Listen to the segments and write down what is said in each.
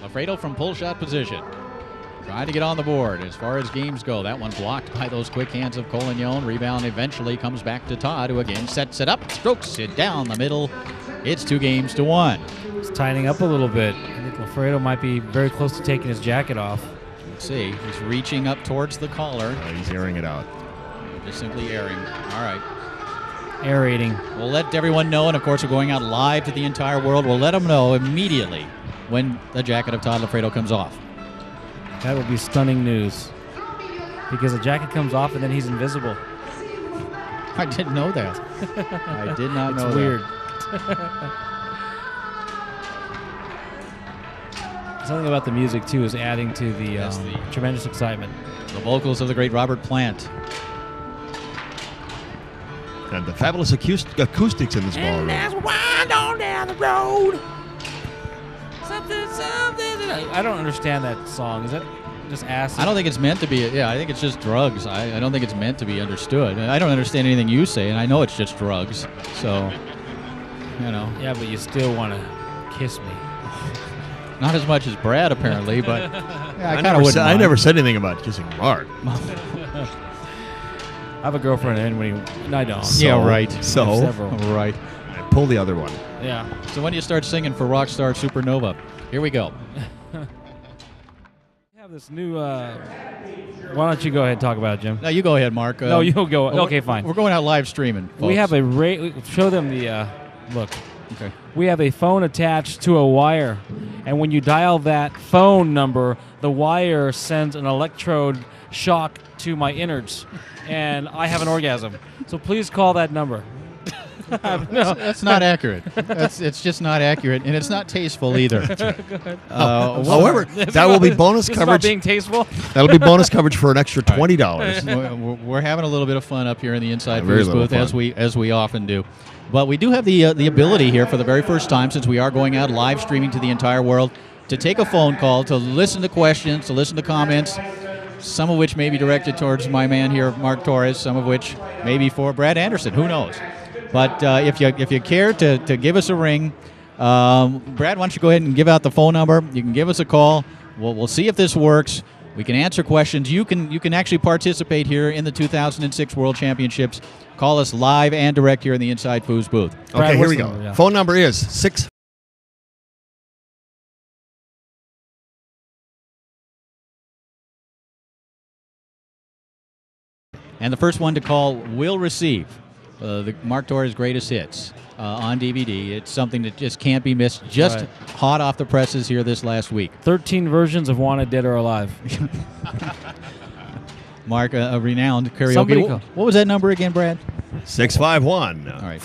Lafredo from pull shot position. Trying to get on the board as far as games go. That one blocked by those quick hands of Collignon. Rebound eventually comes back to Todd, who again sets it up, strokes it down the middle. It's 2-1. It's tightening up a little bit. I think Lafredo might be very close to taking his jacket off. Let's see. He's reaching up towards the collar. He's airing it out. Just simply airing. All right. Aerating. We'll let everyone know, and of course we're going out live to the entire world. We'll let them know immediately when the jacket of Todd Lafredo comes off. That would be stunning news. Because the jacket comes off and then he's invisible. I didn't know that. I did not know that. It's weird. Something about the music, too, is adding to the tremendous excitement. The vocals of the great Robert Plant. And the fabulous acoustics in this ballroom. There's wind on down the road. Something. I don't understand that song. Is that just acid? I don't think it's meant to be. Yeah, I think it's just drugs. I don't think it's meant to be understood. I don't understand anything you say, and I know it's just drugs. So, you know. Yeah, but you still want to kiss me. Not as much as Brad, apparently, but yeah, I never said anything about kissing Mark. I have a girlfriend, and I don't. Yeah, right. So, several. Right. I pull the other one. Yeah. So when do you start singing for Rockstar Supernova? Here we go. We have this new. Why don't you go ahead and talk about it, Jim? No, you go ahead, Mark. No, you'll go. Okay, fine. We're going out live streaming, folks. We have show them the look. Okay. We have a phone attached to a wire, and when you dial that phone number, the wire sends an electrode shock to my innards, and I have an orgasm. So please call that number. No, that's not accurate. It's just not accurate, and it's not tasteful either. However, that will be bonus this coverage. Is being tasteful. That'll be bonus coverage for an extra $20. We're having a little bit of fun up here in the Inside Very Foos little booth, fun. as we often do. But we do have the ability here for the very first time, since we are going out live streaming to the entire world, to take a phone call, to listen to questions, to listen to comments, some of which may be directed towards my man here, Mark Torres, some of which may be for Brad Anderson. Who knows? But if you care to give us a ring, Brad, why don't you go ahead and give out the phone number? You can give us a call. We'll see if this works. We can answer questions. You can actually participate here in the 2006 World Championships. Call us live and direct here in the Inside Foos booth. Okay, here we go. Yeah. Phone number is 6. And the first one to call will receive the Mark Torres Greatest Hits on DVD. It's something that just can't be missed. Just hot off the presses here this last week. 13 versions of Wanted, Dead or Alive. Mark, a renowned karaoke. Somebody What was that number again, Brad? 651. All right.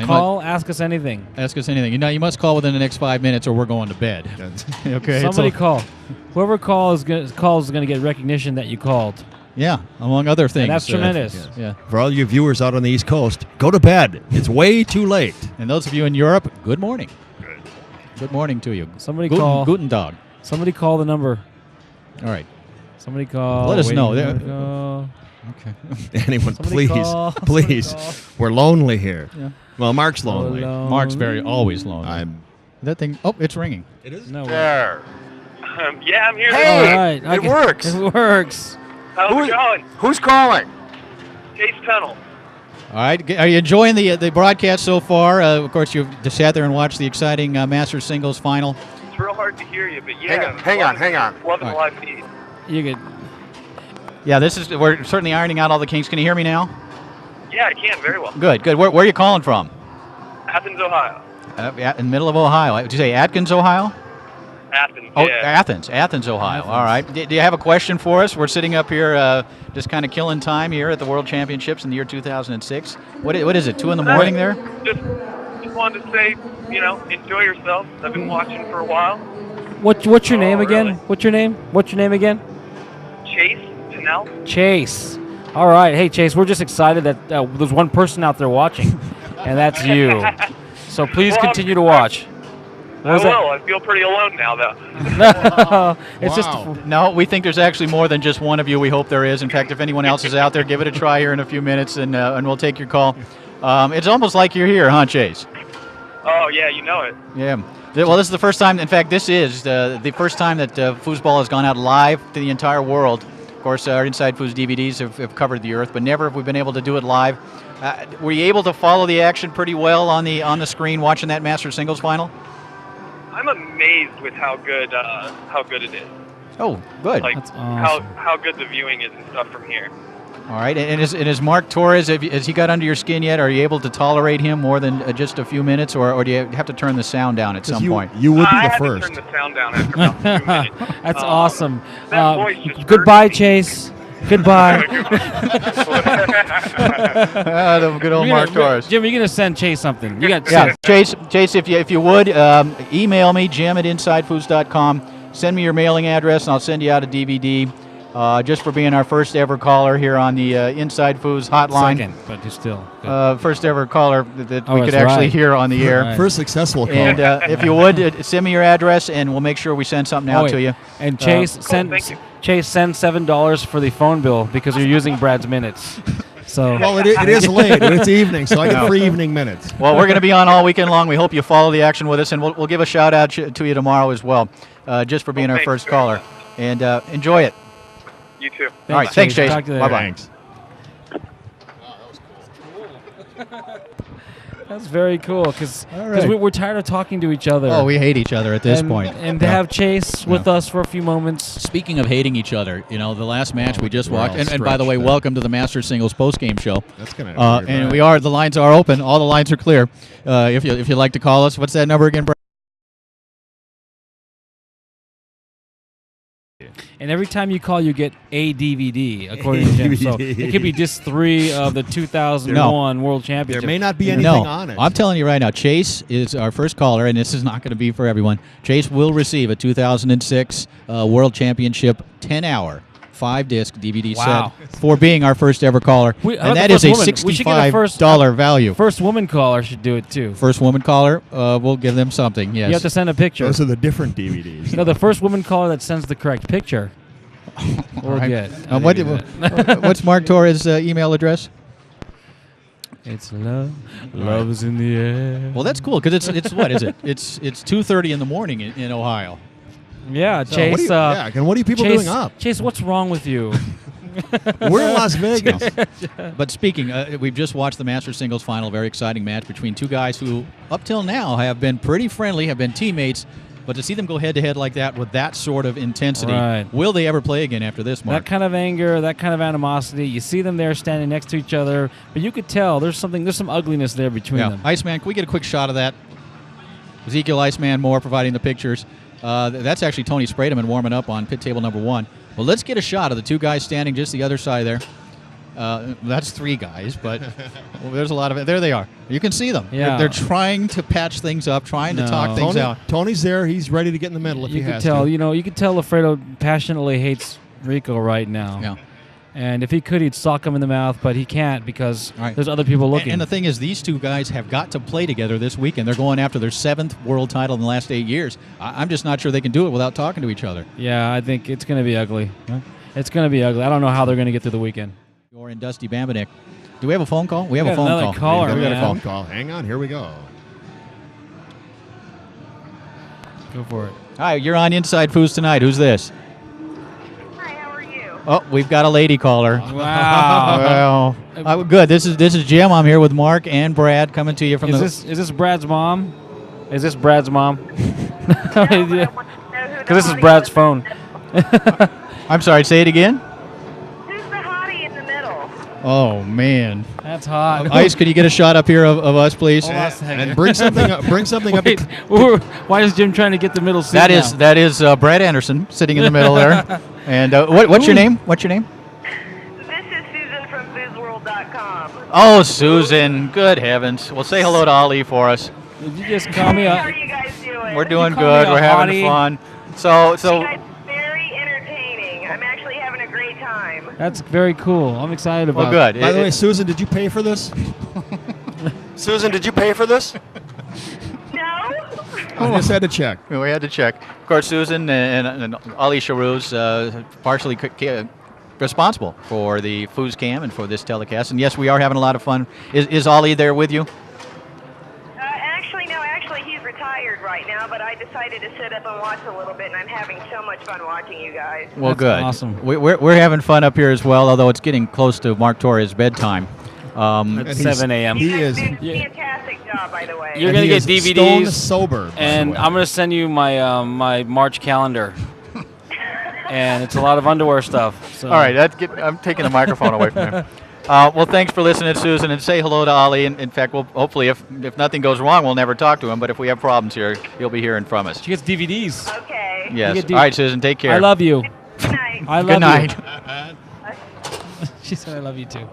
Call, ask us anything. Ask us anything. You must call within the next 5 minutes or we're going to bed. Okay. Somebody call. Whoever calls is going to get recognition that you called. Yeah, among other things. And that's tremendous. Yeah. For all you viewers out on the East Coast, go to bed. It's way too late. And those of you in Europe, good morning. Good morning to you. Somebody call. Guten Tag. Somebody call the number. All right. Somebody call. Let us know. Okay. Anyone, Somebody please, call. please. Somebody call. We're lonely here. Yeah. Well, Mark's lonely. Mark's always lonely. That thing. Oh, it's ringing. It is? No. There. Yeah, I'm here. Hey, All right. it works. It works. How's it going? Who's calling? Chase Pennell. All right. Are you enjoying the broadcast so far? Of course, you've just sat there and watched the exciting Masters singles final. It's real hard to hear you, but yeah. Hang on. Loving the live feed. You could. Yeah, we're certainly ironing out all the kinks. Can you hear me now? Yeah, I can very well. Good. Where are you calling from? Athens, Ohio. In the middle of Ohio. Did you say Atkins, Ohio? Athens. Oh, yeah. Athens, Ohio. All right. Do you have a question for us? We're sitting up here just kind of killing time here at the World Championships in the year 2006. What is it, 2 in the morning there? Just wanted to say, enjoy yourself. I've been watching for a while. What's your name again? Really? What's your name again? Chase Pennell. Chase. All right. Hey, Chase, we're just excited that there's one person out there watching, and that's you. So please continue to watch. I will. I feel pretty alone now, though. It's No, we think there's actually more than just one of you. We hope there is. In fact, if anyone else is out there, give it a try here in a few minutes, and we'll take your call. It's almost like you're here, huh, Chase? Oh, yeah, you know it. Yeah. Well, this is the first time. In fact, this is the first time that foosball has gone out live to the entire world. Of course, our Inside Foos DVDs have covered the earth, but never have we been able to do it live. Were you able to follow the action pretty well on the screen watching that Masters singles final? I'm amazed with how good it is. Oh, good. Like That's awesome. how good the viewing is and stuff from here. All right, and is Mark Torres, has he got under your skin yet? Are you able to tolerate him more than just a few minutes, or do you have to turn the sound down at some point? You would be I the had first. to turn the sound down after about 2 minutes. That's awesome. That voice just Goodbye, hurts me. Chase. Goodbye. The good old Mark Torres. Jim, you're gonna send Chase something. You got Yeah, Chase, if you would, email me, jim@insidefoos.com. Send me your mailing address, and I'll send you out a DVD just for being our first ever caller here on the Inside Foos hotline. second, but you're still. Good. First ever caller that we Oh, could that's actually right. hear on the air. Right. First successful call. And if you would, send me your address, and we'll make sure we send something out wait. to you. And Chase thank you. Chase send $7 for the phone bill because you're using Brad's minutes. So Well, it is late. It's evening, so I get free evening minutes. Well, we're going to be on all weekend long. We hope you follow the action with us, and we'll give a shout out to you tomorrow as well, just for being our thanks first very caller. much. And enjoy it. You too. All right, thanks, Chase. Talk to you Bye later. bye. That's very cool because All right. we're tired of talking to each other. Oh, we hate each other at this and, point. And to have Chase with us for a few moments. Speaking of hating each other, the last match we just we're watched, all and by the way, stretched welcome to the Masters Singles postgame show. That's gonna. And the lines are open. All the lines are clear. If you'd like to call us, what's that number again, Brad? And every time you call, you get a DVD, according to Jim. So it could be disc 3 of the 2001 World Championship. There may not be anything No, on it. I'm telling you right now, Chase is our first caller, and this is not going to be for everyone. Chase will receive a 2006 World Championship 10-hour, 5-disc DVD Wow. set for being our first ever caller. How about And that the is a first woman? We should get a $65 value. First woman caller should do it too. First woman caller, we'll give them something, yes. You have to send a picture. Those are the different DVDs. No, the first woman caller that sends the correct picture. We'll right. get. What's Mark Torres' email address? It's love. Love is in the air. Well, that's cool, because it's what is it? It's 2:30 in the morning in Ohio. Yeah, So Chase. what are you, and what are you people Chase, doing up? Chase, what's wrong with you? We're in Las Vegas. But speaking, we've just watched the Masters singles final, very exciting match between two guys who, up till now, have been pretty friendly, have been teammates. But to see them go head-to-head like that with that sort of intensity, Right. will they ever play again after this, Mark? That kind of anger, that kind of animosity. You see them there standing next to each other, but you could tell there's some ugliness there between them. Iceman, can we get a quick shot of that? Ezekiel Iceman Moore providing the pictures. That's actually Tony Sprademan warming up on pit table number 1. Well, let's get a shot of the two guys standing just the other side there. That's 3 guys, but there's a lot of it. There they are. You can see them. Yeah. They're trying to patch things up, trying to talk things out. Tony's there. He's ready to get in the middle if You he could has tell, to. you could tell Alfredo passionately hates Rico right now. Yeah. And if he could, he'd sock him in the mouth, but he can't because Right. there's other people looking. And the thing is, these two guys have got to play together this weekend. They're going after their 7th world title in the last 8 years. I'm just not sure they can do it without talking to each other. Yeah, I think it's going to be ugly. It's going to be ugly. I don't know how they're going to get through the weekend. Or in Dusty Bambanek. Do we have a phone call? We have We a got phone another call. caller, we got a man. phone Phone call. Hang on. Here we go. Go for it. Hi, you're on Inside Foos tonight. Who's this? Hi, how are you? Oh, we've got a lady caller. Wow. Well, good. This is Jim. I'm here with Mark and Brad coming to you from Is this Brad's mom? Is this Brad's mom? Because Because this is Brad's phone. I'm sorry. Say it again. Who's the hottie in the middle? Oh man. That's hot. Ice, could you get a shot up here of us, please? Hold on a second. And bring something up. Bring something up. Wait, why is Jim trying to get the middle seat now? That is Brad Anderson sitting in the middle there. And what's your name? What's your name? This is Susan from foosworld.com. Oh, Susan. Good heavens. Well, say hello to Ali for us. Did you just call me How are a... you guys doing? We're doing call good. me a We're having hottie? fun. You So guys are very entertaining. I'm actually having a great time. That's very cool. I'm excited about well, it. good. By the way, Susan, did you pay for this? Susan, did you pay for this? No? I just had to check. We had to check. Of course, Susan and Ali Sharouz partially responsible for the Foos Cam and for this telecast. And yes, we are having a lot of fun. Is Ali there with you? Actually, no. Actually, he's retired right right now, but I decided to sit up and watch a little bit, and I'm having so much fun watching you guys. Well, That's good. awesome. We're having fun up here as well, although it's getting close to Mark Torres' bedtime. At 7 a.m. He You guys is. did a fantastic job, by the way. You're And gonna he get is DVDs, stone sober. by the and way. I'm gonna send you my my March calendar. And it's a lot of underwear stuff. So. All right, I'm taking the microphone away from him. Well, thanks for listening, Susan, and say hello to Ali. And in fact, we'll hopefully, if nothing goes wrong, we'll never talk to him. But if we have problems here, he'll be hearing from us. She gets DVDs. Okay. Yes. You get All right, Susan, take care. I love you. Good night. I love Good night. you. She said I love you too.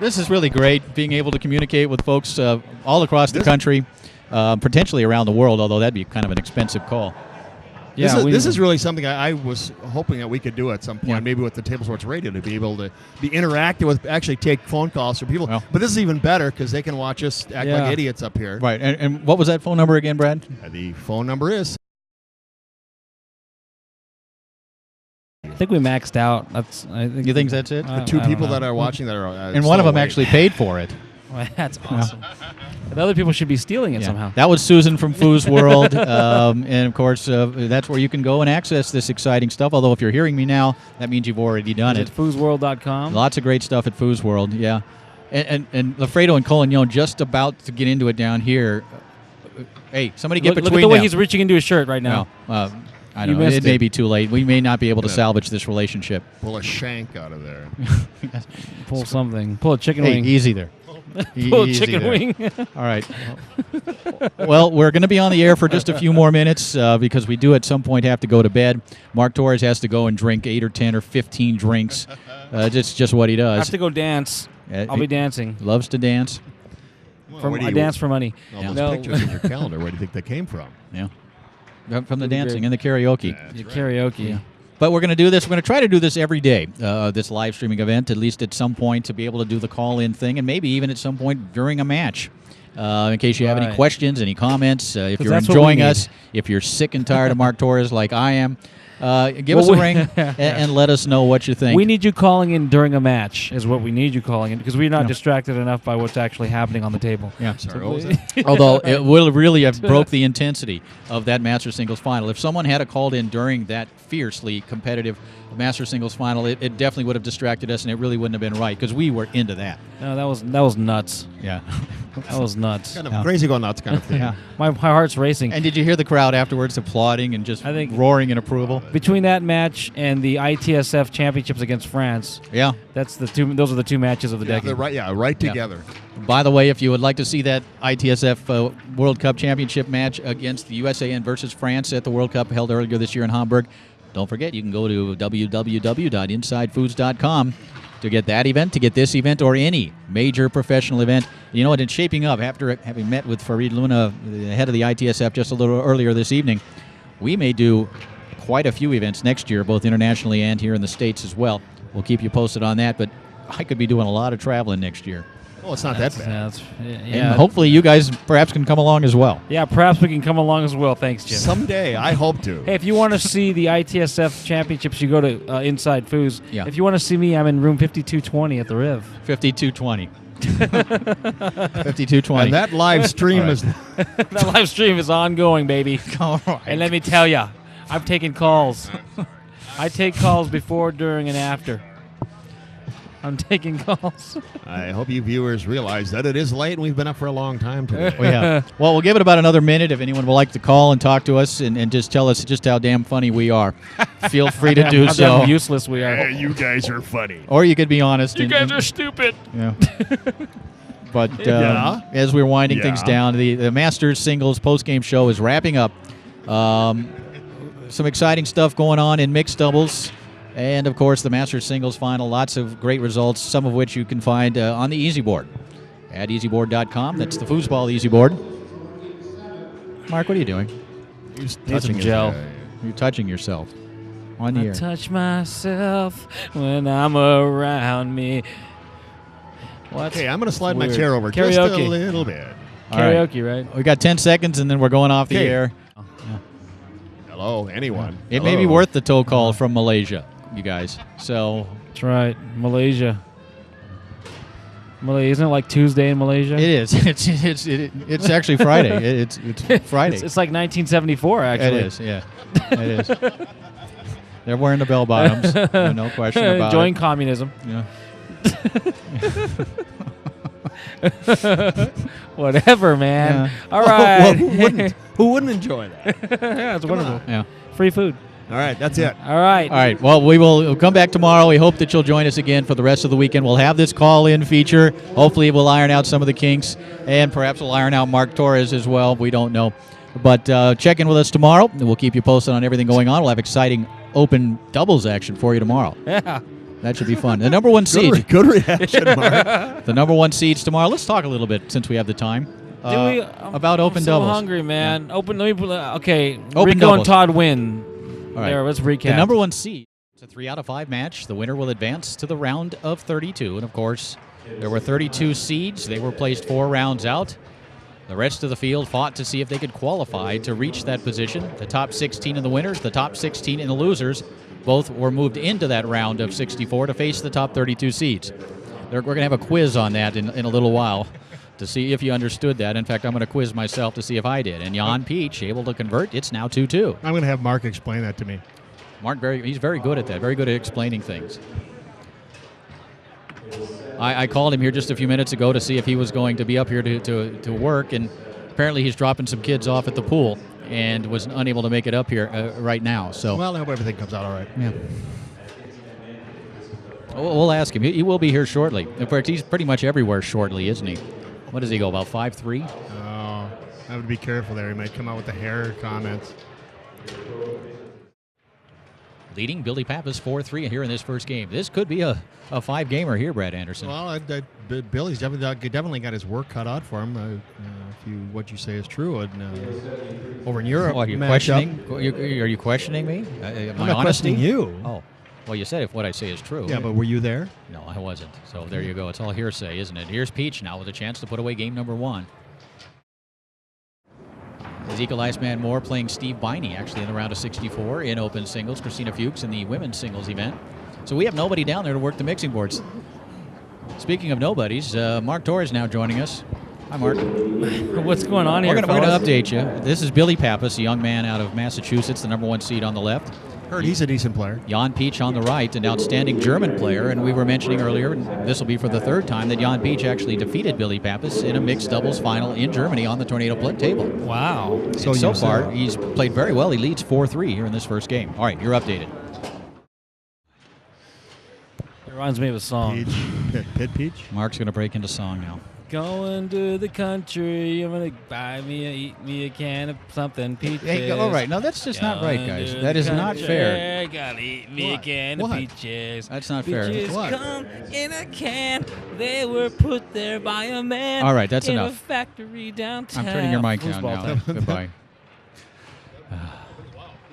This is really great, being able to communicate with folks all across the country, potentially around the world, although that'd be kind of an expensive call. Yeah, this is really something I was hoping that we could do at some point, Yeah. maybe with the Table Sports Radio, to be able to be interactive with, actually take phone calls from people. Well. But this is even better because they can watch us act Yeah. like idiots up here. Right, and what was that phone number again, Brad? The phone number is. I think we maxed out. I think You think that's it? The two I don't people know. that are watching that are. And one of them actually paid for it. Well, that's awesome. The other people should be stealing it Yeah. somehow. That was Susan from Foos World, and of course, that's where you can go and access this exciting stuff. Although, if you're hearing me now, that means you've already done it. foosworld.com. Lots of great stuff at Foos World, yeah. And Lafredo and Collignon just about to get into it down here. Hey, somebody get Look between at the way them. he's reaching into his shirt right now. No, I You don't know. missed It may it. be too late. We may not be able to Yeah. salvage this relationship. Pull a shank out of there. Pull something. Pull a chicken Hey, wing. easy there. Pull a Easy chicken there. wing. All right. Well, we're going to be on the air for just a few more minutes because we do at some point have to go to bed. Mark Torres has to go and drink 8 or 10 or 15 drinks. It's just what he I have does. to go dance. I'll be dancing. Loves to dance. Well, where do I you- dance for money. All those No. pictures in your calendar, where do you think they came from? Yeah. From the Pretty dancing great. and the karaoke. That's The right. karaoke. Yeah. But we're going to do this. We're going to try to do this every day, this live streaming event, at least at some point, to be able to do the call-in thing, and maybe even at some point during a match. In case you have any Right. questions, any comments, if 'Cause you're that's what we enjoying need. us, if you're sick and tired of Mark Torres like I am, give us a Well, ring and let us know what you think. We need you calling in during a match is what we need you calling in because we're not Yeah. distracted enough by what's actually happening on the table. Yeah. Sorry, what was that? Although it will really have broke the intensity of that Master Singles Final. If someone had called in during that fiercely competitive Master Singles Final, it definitely would have distracted us, and it really wouldn't have been right because we were into that. No, that was nuts. Yeah. That was nuts. Kind of Yeah. crazy going nuts kind of thing. Yeah. My heart's racing. And did you hear the crowd afterwards applauding and just I think- roaring in approval? Between that match and the ITSF championships against France, Yeah. that's the two. Those are the two matches of the Yeah, decade. they're right. Yeah, right Yeah. together. By the way, if you would like to see that ITSF World Cup Championship match against the USA versus France at the World Cup held earlier this year in Hamburg, don't forget you can go to www.insidefoods.com to get that event, to get this event, or any major professional event. You know what? It's shaping up after having met with Farid Luna, the head of the ITSF, just a little earlier this evening. We may do quite a few events next year, both internationally and here in the States as well. We'll keep you posted on that, but I could be doing a lot of traveling next year. Oh, it's not that bad. And hopefully you guys perhaps can come along as well. Yeah, perhaps we can come along as well. Thanks, Jim. Someday, I hope to. Hey, if you want to see the ITSF championships, you go to Inside Foos. Yeah. If you want to see me, I'm in room 5220 at the Riv. 5220. 5220. And that live stream is. That live stream is ongoing, baby. All right. And let me tell you, I've taken calls. I take calls before, during, and after. I'm taking calls. I hope you viewers realize that it is late and we've been up for a long time today. Well, yeah. Well, we'll give it about another minute if anyone would like to call and talk to us and just tell us just how damn funny we are. Feel free to do How so. damn useless we are. you guys are funny. Or you could be honest. You guys are stupid. Yeah. But Yeah. as we're winding things Yeah. down, the Masters Singles postgame show is wrapping up. Some exciting stuff going on in mixed doubles. And, of course, the Masters Singles Final. Lots of great results, some of which you can find on the Easy Board at easyboard.com. That's the foosball Easy Board. Mark, what are you doing? He's Need some touching his gel. You're touching yourself on the I air. touch myself when I'm around me. What? Okay, I'm going to slide my Weird. chair over just a Karaoke. little bit. All right. Karaoke, right? We got 10 seconds, and then we're going off the Okay. air. Hello, anyone. It may be Hello. worth the tow call from Malaysia, you guys. So, That's right. Malaysia. Isn't it like Tuesday in Malaysia? It is. It's actually Friday. It's Friday. It's like 1974, actually. It is. Yeah. It is. They're wearing the bell bottoms. No question about Enjoying it. communism. Yeah. Whatever, man. Yeah. All right. Who wouldn't enjoy that? Yeah, it's wonderful. Yeah. Free food. All right, that's it. All right. All right. Well, we'll come back tomorrow. We hope that you'll join us again for the rest of the weekend. We'll have this call-in feature. Hopefully, we'll iron out some of the kinks, and perhaps we'll iron out Mark Torres as well. We don't know. But check in with us tomorrow, and we'll keep you posted on everything going on. We'll have exciting open doubles action for you tomorrow. Yeah. That should be fun. The number one seed. Good reaction, Mark. The number one seeds tomorrow. Let's talk a little bit since we have the time. About open I'm doubles. so hungry, man. Open. Let me. Okay. Open Rico doubles. and Todd win. All right. There. Let's recap. The number one seed. It's a 3 out of 5 match. The winner will advance to the round of 32. And of course, there were 32 seeds. They were placed 4 rounds out. The rest of the field fought to see if they could qualify to reach that position. The top 16 in the winners, the top 16 in the losers, both were moved into that round of 64 to face the top 32 seeds. We're going to have a quiz on that in a little while to see if you understood that. In fact, I'm going to quiz myself to see if I did. And Jan Peach able to convert. It's now 2-2. I'm going to have Mark explain that to me. Mark, he's very good at that, very good at explaining things. I called him here just a few minutes ago to see if he was going to be up here to work, and apparently he's dropping some kids off at the pool and was unable to make it up here right now. So, Well, I hope everything comes out all right. yeah. We'll ask him. He will be here shortly. In fact, he's pretty much everywhere shortly, isn't he? What does he go, about 5'3"? Oh, I would be careful there. He might come out with the hair comments. Leading Billy Pappas 4-3 here in this first game. This could be a 5-gamer here, Brad Anderson. Well, Billy's definitely got his work cut out for him. If what you say is true, and over in Europe, What, are you matchup- questioning? Are you questioning me? I'm My not honesty? questioning you. Oh, well, you said if what I say is true. Yeah, but were you there? No, I wasn't. So there you go. It's all hearsay, isn't it? Here's Peach now with a chance to put away game number 1. Ezekiel Iceman Moore playing Steve Biney actually in the round of 64 in open singles. Christina Fuchs in the women's singles event. So we have nobody down there to work the mixing boards. Speaking of nobodies, Mark Torres now joining us. Hi, Mark. What's going on here? We're going to fellas? update you. This is Billy Pappas, a young man out of Massachusetts, the number 1 seed on the left. Heard he's a decent player. Jan Peach on the right, an outstanding German player, and we were mentioning earlier, and this will be for the 3rd time, that Jan Peach actually defeated Billy Pappas in a mixed doubles final in Germany on the Tornado Plug table. Wow. So far, he's played very well. He leads 4-3 here in this first game. All right, you're updated. It reminds me of a song. Pit Peach. Mark's going to break into song now. Going to the country, I'm gonna eat me a can of something peaches. Hey, all right, no, that's just not right, guys. Going That to is the not country, fair. Gotta eat me a What? can What? of peaches. That's not fair. Peaches What? come in a can. They were put there by a man. All right, that's in enough. a factory downtown. I'm turning your mic down Foosball now. time. Goodbye.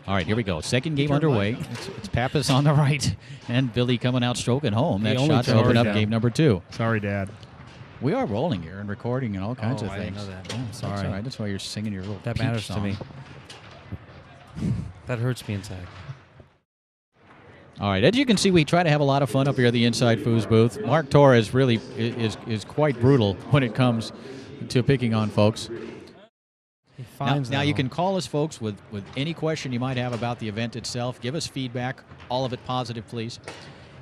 All right, here we go. Second game Turn underway. mine It's Pappas on the right, and Billy coming out stroking home. The That only shot to charge open up down. game number 2. Sorry, Dad. We are rolling here and recording and all kinds Oh, of I didn't things. know that. Yeah, that's Sorry. all right. That's why you're singing your little That Peach matters to song. me. That hurts me inside. All right, as you can see, we try to have a lot of fun up here at the Inside Foos booth. Mark Torres really is quite brutal when it comes to picking on folks. He Now, finds now that you hole. can call us, folks, with any question you might have about the event itself. Give us feedback, all of it positive, please.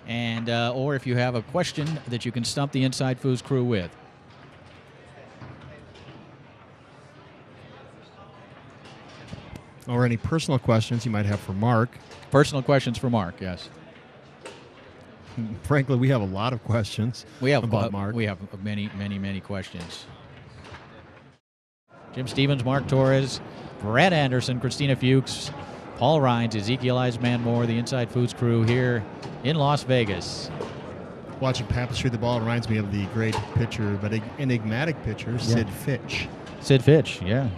And or if you have a question that you can stump the Inside Foos crew with. Or any personal questions you might have for Mark. Personal questions for Mark, yes. Frankly, we have a lot of questions We have about Mark. We have many questions. Jim Stevens, Mark Torres, Brad Anderson, Christina Fuchs, Paul Rhines, Ezekiel Iceman Moore, the Inside Foods crew here in Las Vegas. Watching Pappas shoot the ball reminds me of the great pitcher, but enigmatic pitcher, Sid Fitch. Sid Fitch, yeah.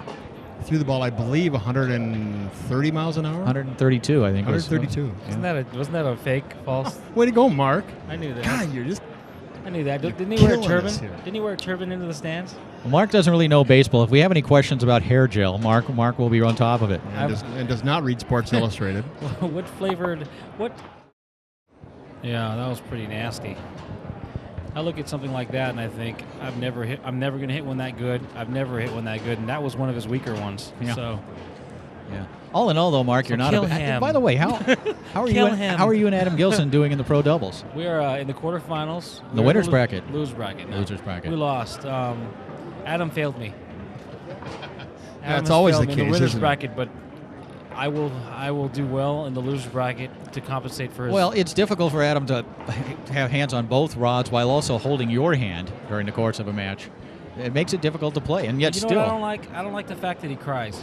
Threw the ball, I believe, 130 miles an hour? 132, I think. 132. Wasn't that a fake, false? Way to go, Mark. I knew that. God, you're just... I knew that. Didn't he You're wear a killing turban? us here. Didn't he wear a turban into the stands? Well, Mark doesn't really know baseball. If we have any questions about hair gel, Mark will be on top of it. And does not read Sports Illustrated. What flavored? What? Yeah, that was pretty nasty. I look at something like that and I think I'm never going to hit one that good. I've never hit one that good, and that was one of his weaker ones. Yeah. So, yeah. All in all, though, Mark, you're not. kill him. By the way, how are you? Kill him. How are you and Adam Gilson doing in the pro doubles? We are in the quarterfinals. The winners bracket. Losers bracket. No. Losers bracket. We lost. Adam failed me. That's always the in the case, winners isn't it? bracket, but I will do well in the losers bracket to compensate for his. Well, it's difficult for Adam to have hands on both rods while also holding your hand during the course of a match. It makes it difficult to play, and yet you know still. what I don't like? I don't like the fact that he cries.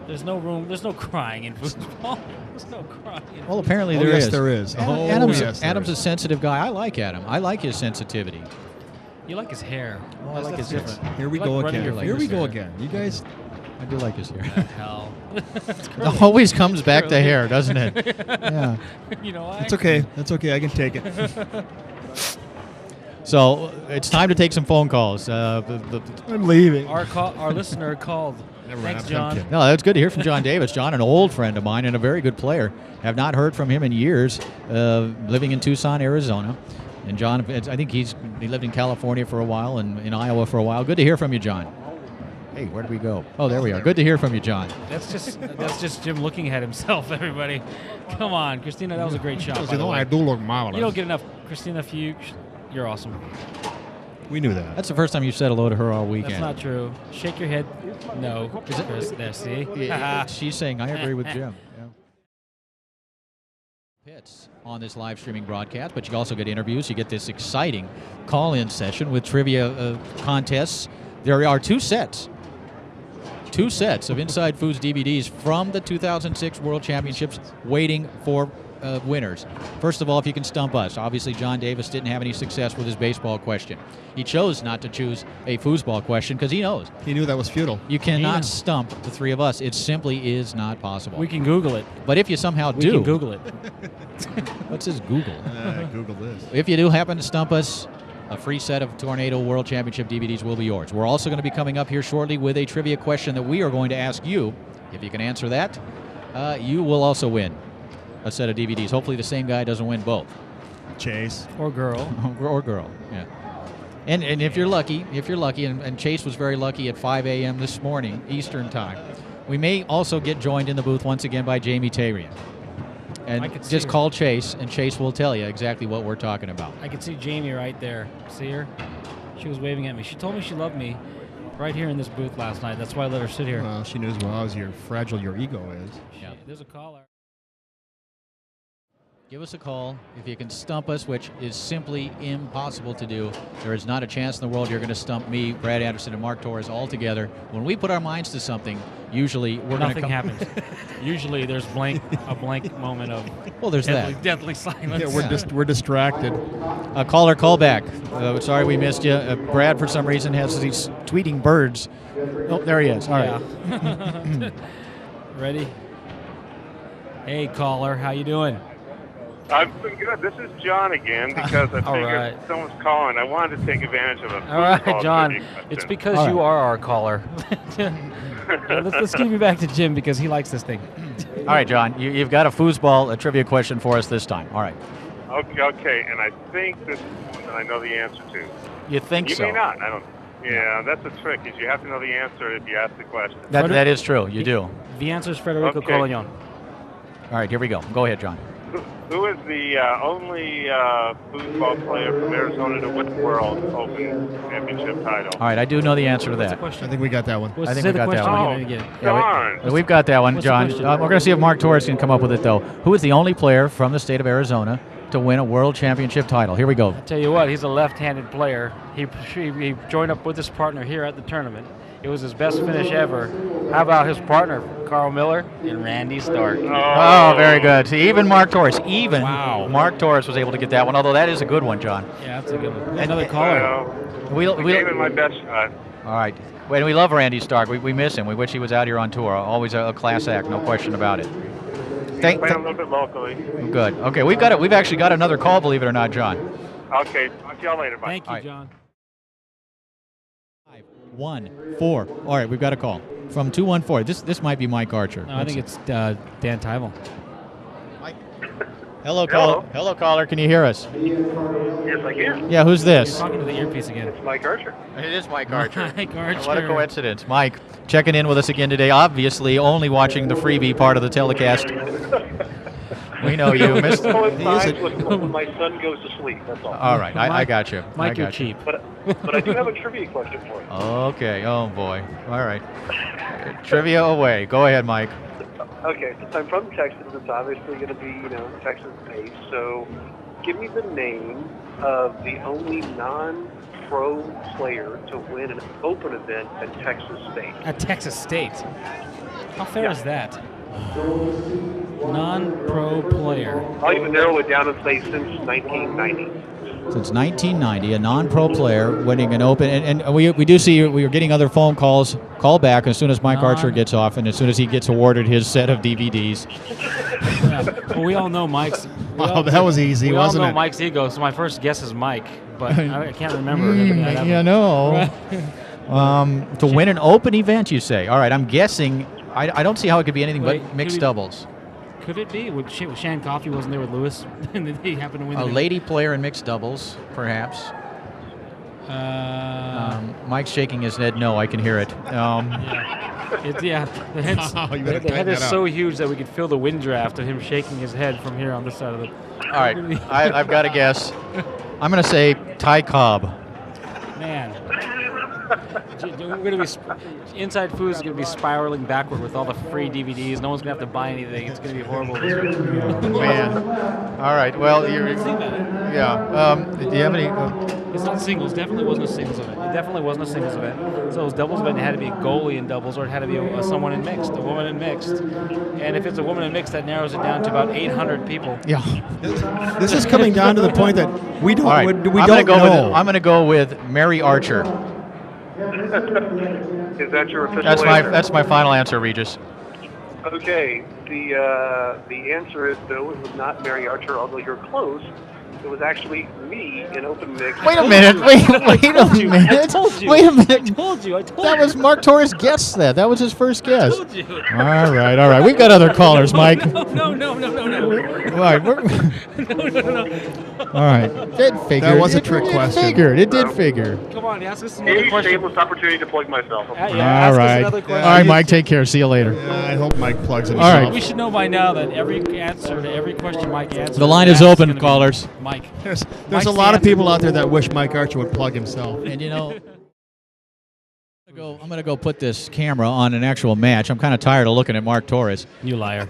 There's no room. There's no crying in foosball. There's no crying. Well, apparently Oh, there yes, is. there is. Oh, Adam's, yes, there Adam's is. a sensitive guy. I like Adam. I like his sensitivity. You like his hair. Oh, I like his hair. Here we You like go running again. your Here we fingers go there. again. You guys. I do like his hair. Hell. It always comes back to hair, doesn't it? Yeah. You know why? It's okay. That's okay. I can take it. So it's time to take some phone calls. I'm leaving. Our listener called. Never Thanks, mind, I'm John. kidding. No, that's good to hear from John Davis. John, an old friend of mine and a very good player. Have not heard from him in years, living in Tucson, Arizona. And John, I think he lived in California for a while and in Iowa for a while. Good to hear from you, John. Hey, where did we go? Oh, there we are. Good to hear from you, John. That's just Jim looking at himself. Everybody, come on, Christina. That was a great shot. Because, by you the know, way. I do look marvelous. You don't get enough, Christina. You're awesome. We knew that. That's the first time you said hello to her all weekend. That's not true. Shake your head. No. Is it? Chris, there, see? She's saying, I agree with Jim. Hits on this live streaming broadcast, but you also get interviews. You get this exciting call-in session with trivia contests. There are two sets of Inside Foos DVDs from the 2006 World Championships waiting for winners. First of all, if you can stump us. Obviously, John Davis didn't have any success with his baseball question. He chose not to choose a foosball question because he knows He knew that was futile. you cannot stump the three of us. It simply is not possible. We can Google it. But if you somehow We do, can Google it. what's this Google? Google this. If you do happen to stump us, a free set of Tornado World Championship DVDs will be yours. We're also going to be coming up here shortly with a trivia question that we are going to ask you. If you can answer that, you will also win a set of DVDs. Hopefully the same guy doesn't win both. Chase. Or girl. Or girl, yeah. And if you're lucky, and Chase was very lucky at 5 a.m. this morning, Eastern time, we may also get joined in the booth once again by Jamie Tarian. I And could see just her. call Chase, and Chase will tell you exactly what we're talking about. I can see Jamie right there. See her? She was waving at me. She told me she loved me right here in this booth last night. That's why I let her sit here. Well, she knows how fragile your ego is. Yeah. There's a caller. Give us a call if you can stump us, which is simply impossible to do. There is not a chance in the world you're going to stump me, Brad Anderson, and Mark Torres all together. When we put our minds to something, usually we're going to Nothing come. happens. Usually there's a blank moment of Well, there's that. deathly silence. Yeah, we're distracted. Caller, call back. Sorry we missed you. Brad, for some reason, has these tweeting birds. Oh, there he is. All right. Yeah. Ready? Hey, caller. How you doing? I'm doing good. This is John again because I All figured right. someone's calling. I wanted to take advantage of a All right, foosball John. trivia question. It's because All you right. are our caller. Let's give you back to Jim because he likes this thing. All right, John. You've got a foosball a trivia question for us this time. All right. Okay, and I think this is one that I know the answer to. You think You so? may not. I don't. Yeah, that's the trick. Is you have to know the answer if you ask the question. That is true. You do. The answer is Federico Okay. Collignon. All right, here we go. Go ahead, John. Who is the only foosball player from Arizona to win the World Open Championship title? All right, I do know the answer to What's the that. I question? think we got that one. What's I think say we the got that question one. again? Darn. We've got that one, What's the John. question? We're going to see if Mark Torres can come up with it, though. Who is the only player from the state of Arizona to win a World Championship title? Here we go. Tell you what, he's a left-handed player. He joined up with his partner here at the tournament. It was his best finish ever. How about his partner, Carl Miller and Randy Stark? Oh, very good. See, even Mark Torres, Wow. Mark Torres was able to get that one, although that is a good one, John. Yeah, that's a good one. Another caller. I gave it my best shot. All right. Wait, we love Randy Stark. We miss him. We wish he was out here on tour. Always a class act, no question about it. Playing a little bit locally. Good. Okay, we've got it. We've actually got another call, believe it or not, John. Okay, talk to y'all later. Bye. Thank you, All right. John. 514. All right, we've got a call from 214. This might be Mike Archer. No, I think it's Dan Tyvel. Hello, caller. Hello, caller. Can you hear us? Yes, I can. Yeah, who's You're this? talking to the earpiece again. It's Mike Archer. It is Mike Archer. Mike Archer. What a coincidence. Mike, checking in with us again today. Obviously, only watching the freebie part of the telecast. We know you. It coincides with when my son goes to sleep. That's all. All right, I got you. Mike, I you're got you. cheap. But I do have a trivia question for you. Okay. Oh boy. All right. Trivia away. Go ahead, Mike. Okay, since I'm from Texas, it's obviously going to be, Texas-based. So, give me the name of the only non-pro player to win an open event at Texas State. At Texas State. How fair is that? Non-pro player. I'll even narrow it down and say since 1990. Since 1990, a non-pro player winning an open, and we do see we are getting other phone calls. Call back as soon as Mike Archer gets off, and as soon as he gets awarded his set of DVDs. Yeah. Well, we all know Mike's. Oh, that was easy, wasn't we all know it? Mike's ego, so my first guess is Mike, but I can't remember. You know. To win an open event, you say? All right, I'm guessing. I don't see how it could be anything but mixed doubles. Could it be? Shan Coffey wasn't there with Lewis, and he happened to win. A lady player in mixed doubles, perhaps. Mike's shaking his head. No, I can hear it. The head is so huge that we could feel the wind draft of him shaking his head from here on this side of the. All right, I've got a guess. I'm going to say Ty Cobb. Man, we're going to be Inside Foos is going to be spiraling backward with all the free DVDs. No one's going to have to buy anything. It's going to be horrible. Man. All right. Well, you're. Yeah. Do you have any? It's not singles. Definitely wasn't a singles event. It definitely wasn't a singles event. So it was doubles event. It had to be a goalie in doubles, or it had to be someone in mixed, a woman in mixed. And if it's a woman in mixed, that narrows it down to about 800 people. Yeah. This is coming down to the point that we don't. All right. I'm going to go with Mary Archer. Is that your official answer? That's my final answer, Regis. Okay. The answer is no. It was not Mary Archer, although you're close. It was actually me in open mix. Wait a minute. Wait a minute. I told you. Wait a minute. I told you. That was Mark Torres guessed that. That was his first guess. I told you. All right. We've got other callers, Mike. No. All right. All right. Did figure. That was a trick question. It did figure. Come on, ask us another A question. shameless opportunity to plug myself. All right. All right, Mike. Take care. See you later. I hope Mike plugs it. All right. We should know by now that every answer to every question Mike answers. The line is open, callers. Mike. There's a lot of people out there that wish Mike Archer would plug himself. And I'm going to go put this camera on an actual match. I'm kind of tired of looking at Mark Torres. You liar.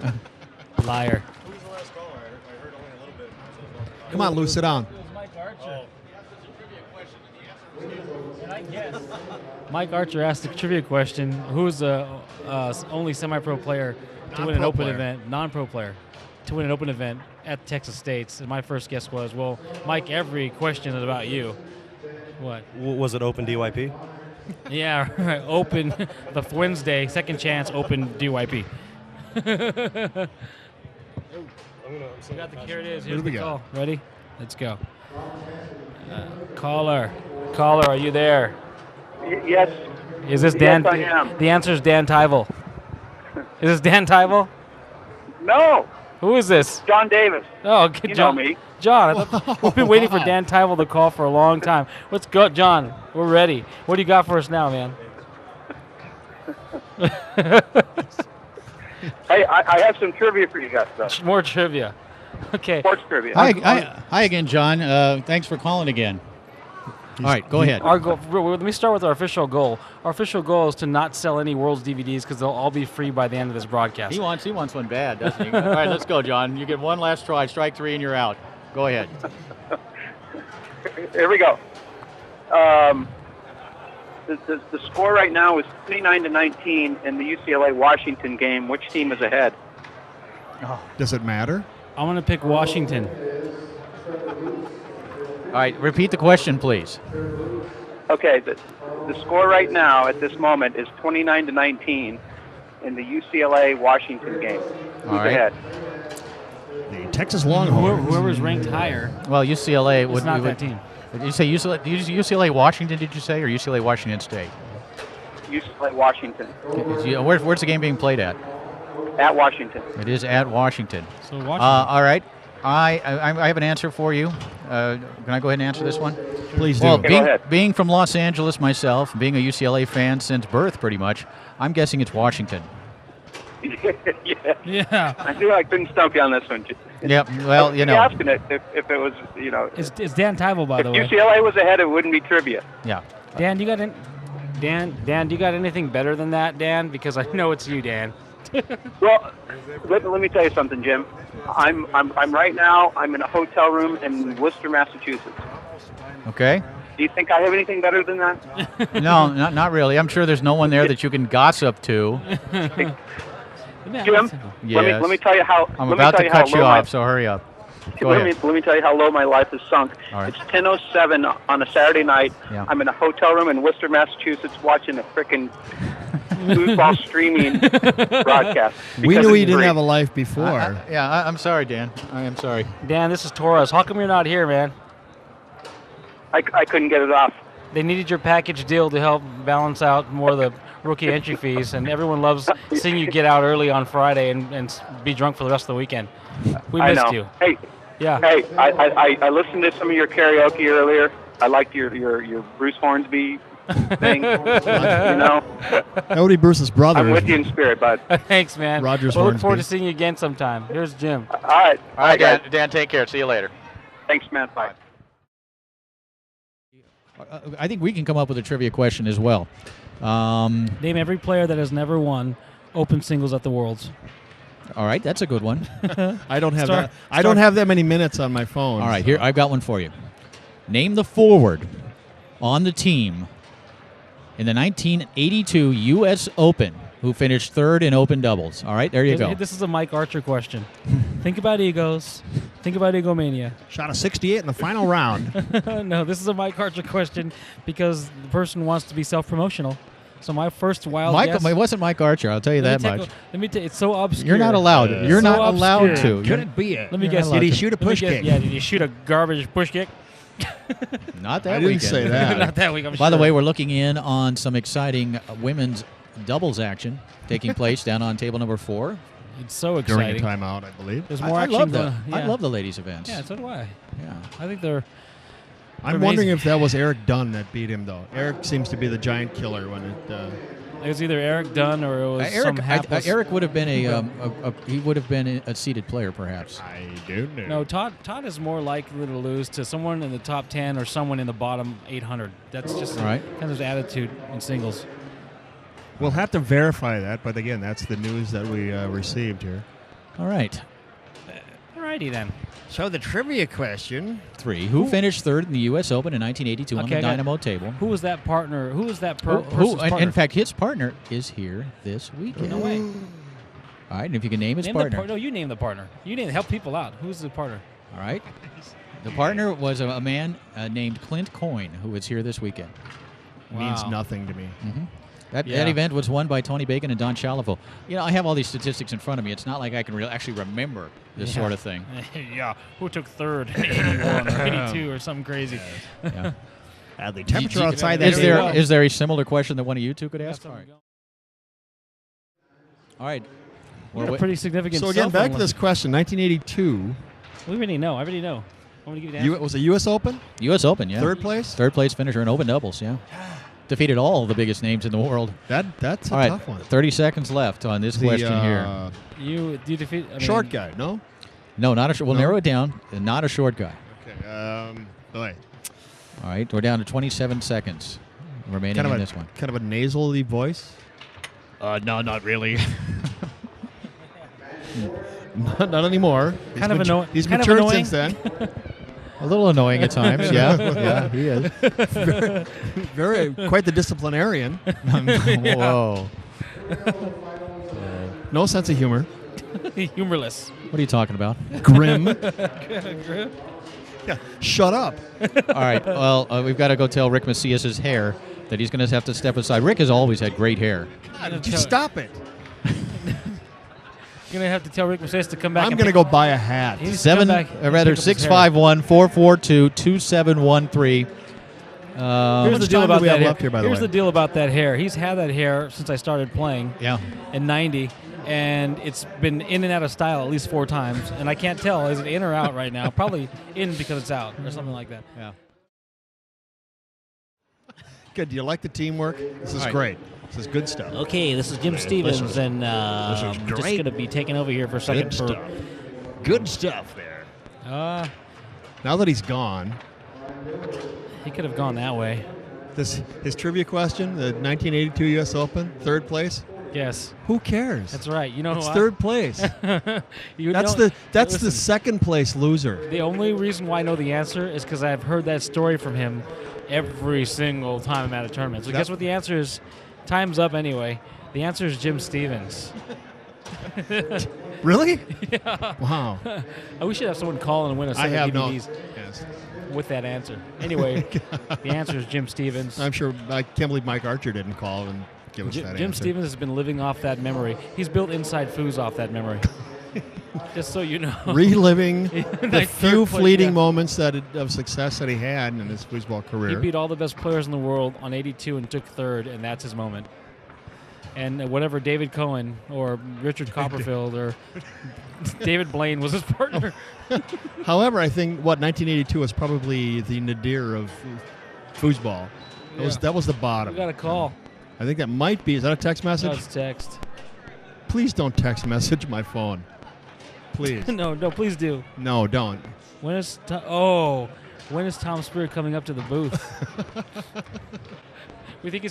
Liar. Who's the last caller? I heard only a little bit. Come on, Lou, sit down. Mike Archer asked the trivia question: who's the only semi-pro player to win an open event, non-pro player, to win an open event at Texas State? And my first guess was, well, Mike, every question is about you. What? Was it open DYP? Yeah, right. Open the Wednesday, second chance, open DYP. Here it is. Here's the call. Ready? Let's go. Caller, are you there? Yes. Is this Dan? Yes, I am. The answer is Dan Tyvel. Is this Dan Tyvel? No. Who is this? John Davis. Oh, good You John. know me. John, we've been waiting for Dan Tyvel to call for a long time. Let's go, John. We're ready. What do you got for us now, man? Hey, I have some trivia for you guys, though. More trivia. Okay. Sports trivia. Hi again, John. Thanks for calling again. All right, go ahead. Our goal, let me start with our official goal. Our official goal is to not sell any World's DVDs because they'll all be free by the end of this broadcast. He wants one bad, doesn't he? All right, let's go, John. You get one last try. Strike three, and you're out. Go ahead. Here we go. The score right now is 29-19 in the UCLA-Washington game. Which team is ahead? Does it matter? I'm going to pick Washington. All right, repeat the question, please. Okay, the score right now at this moment is 29-19 in the UCLA-Washington game. Who's All right. ahead? The Texas Longhorns. Whoever's ranked higher. Well, UCLA It's not that team. Did you say UCLA Washington? Did you say, or UCLA Washington State? UCLA-Washington. Where's the game being played at? At Washington. It is at Washington. So Washington. All right. I have an answer for you. Can I go ahead and answer this one? Please do. Well, go ahead. being from Los Angeles myself, being a UCLA fan since birth pretty much, I'm guessing it's Washington. Yeah. Yeah. I knew I couldn't stump you on this one. Yep. Well, you I was know. asking it if it was, It's Dan Tyvel, by if the way. UCLA was ahead, it wouldn't be trivia. Yeah. Dan, you got Dan, do you got anything better than that, Dan? Because I know it's you, Dan. Well, let me tell you something, Jim. I'm right now. I'm in a hotel room in Worcester, Massachusetts. Okay. Do you think I have anything better than that? No, not really. I'm sure there's no one there that you can gossip to. Jim, Yes. let me tell you how. I'm let me about tell to you how cut you low off, so hurry up. Go let ahead. me tell you how low my life has sunk. All right. It's 10:07 on a Saturday night. Yeah. I'm in a hotel room in Worcester, Massachusetts, watching a frickin' foosball streaming broadcast. We because knew it's he didn't free. have a life before. I'm sorry, Dan. I am sorry. Dan, this is Torres. How come you're not here, man? I couldn't get it off. They needed your package deal to help balance out more of the rookie entry fees, and everyone loves seeing you get out early on Friday and be drunk for the rest of the weekend. We I missed know. you. Hey, Yeah. hey, I listened to some of your karaoke earlier. I liked your Bruce Hornsby thing. That would be Bruce's brother. I'm with you in spirit, bud. Thanks, man. Rogers We'll look forward Hornsby. to seeing you again sometime. Here's Jim. All right. All right, Dan. guys. Dan, take care. See you later. Thanks, man. Bye. I think we can come up with a trivia question as well. Name every player that has never won open singles at the Worlds. All right, that's a good one. I don't have Start- that. I don't have that many minutes on my phone. All right, here I've got one for you. Name the forward on the team in the 1982 U.S. Open who finished third in open doubles. All right, there you go. This is a Mike Archer question. Think about egos. Think about egomania. Shot a 68 in the final round. No, this is a Mike Archer question because the person wants to be self-promotional. So my first wild guess. It wasn't Mike Archer. I'll tell you that much. Let me tell you, it's so obscure. You're not allowed. You're So not allowed obscure. to. Could it be it? Let me You're guess. not allowed Did he to. shoot a Let me push guess. kick? Yeah, did you shoot a garbage push kick? Not that I didn't weekend. say that. Not that week, I'm By the sure. way, we're looking in on some exciting women's doubles action taking place down on table number 4. It's so During a exciting. timeout, I believe. There's more I action love than the I love the ladies' events. Yeah, so do I. Yeah. I think they're. I'm wondering if that was Eric Dunn that beat him, though. Eric seems to be the giant killer when it. It was either Eric Dunn or it was some hapless. Eric would have been he would have been a seeded player perhaps. I don't know. No, Todd is more likely to lose to someone in the top 10 or someone in the bottom 800. That's just All right. kind of his attitude in singles. We'll have to verify that, but again, that's the news that we received here. All right. Alrighty then. So the trivia question. 3. Who finished third in the U.S. Open in 1982 on Okay, the I got- Dynamo table? Who was that partner? Who was that Who- person's partner? in fact, his partner is here this weekend. No way. All right, and if you can name his Name partner. no, you name the partner. You name help people out. Who's the partner? All right. The partner was a man named Clint Coyne, who was here this weekend. Means Wow. nothing to me. That Yeah. event was won by Tony Bacon and Don Chalivo. You know, I have all these statistics in front of me. It's not like I can actually remember this sort of thing. Yeah. Who took third? 81 or 82 or something crazy. Yeah. The temperature outside that Is there well. is there a similar question that one of you two could ask? That's All where right. we're All right. going. Yeah, pretty significant. So again, cell back phone to one. this question. 1982. We already know. I already know. I'm going to give you the answer. Was it U.S. Open? U.S. Open, yeah. Third place? Third place finisher in open doubles, yeah. Defeated all the biggest names in the world. That's a All right, tough one. 30 seconds left on this question here. You defeat. I mean, Short guy, no? No, not a short. We'll No? narrow it down. Not a short guy. Okay. Boy. All right, we're down to 27 seconds remaining in this one. Kind of a nasally voice? No, not really. Not anymore. Kind of annoying. He's kind of matured annoying. since then. A little annoying at times, yeah. Yeah, he is. Quite the disciplinarian. Whoa. No sense of humor. Humorless. What are you talking about? Grim. Yeah, shut up. All right, well, we've got to go tell Rick Macias' hair that he's going to have to step aside. Rick has always had great hair. God, just stop it. You're going to have to tell Rick Macias to come back. I'm and going to pick- go buy a hat. He needs to come back and pick up his hair. 651-442-2713. Here's the much deal time about do we have that left here, by the Here's way? the deal about that hair. He's had that hair since I started playing Yeah. in 90, and it's been in and out of style at least 4 times, and I can't tell, is it in or out right now? Probably in because it's out or something like that. Yeah. Good. Do you like the teamwork? This is All right. great. This is good stuff. Okay, this is Jim Stevens, and I'm just great. going to be taking over here for a second. Good stuff. Good stuff there. Now that he's gone, He could have gone that way. his trivia question, the 1982 U.S. Open, third place. Yes, Who cares? that's right. You know It's who third place. You That's know- the listen, second place loser. The only reason why I know the answer is because I've heard that story from him every single time I'm at a tournament. So guess what the answer is? Time's up anyway. The answer is Jim Stevens. Really? Yeah. Wow. We should have someone call and win a set I have of no. DVDs Yes. with that answer. Anyway, the answer is Jim Stevens. I'm sure. I can't believe Mike Archer didn't call and give us that Jim answer. Stevens has been living off that memory. He's built Inside Foos off that memory. Just so you know. Reliving the Like few third place, fleeting yeah. moments of success that he had in his foosball career. He beat all the best players in the world on 82 and took third, and that's his moment. And whatever David Cohen or Richard Copperfield or David Blaine was his partner. However, I think 1982 was probably the nadir of foosball. That was the bottom. We got a call. I think that might be. Is that a text message? That's text. Please don't text message my phone. Please. No, please do. No, don't. When is Tom Spear coming up to the booth? We think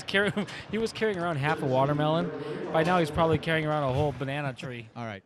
he was carrying around half a watermelon. By now he's probably carrying around a whole banana tree. All right.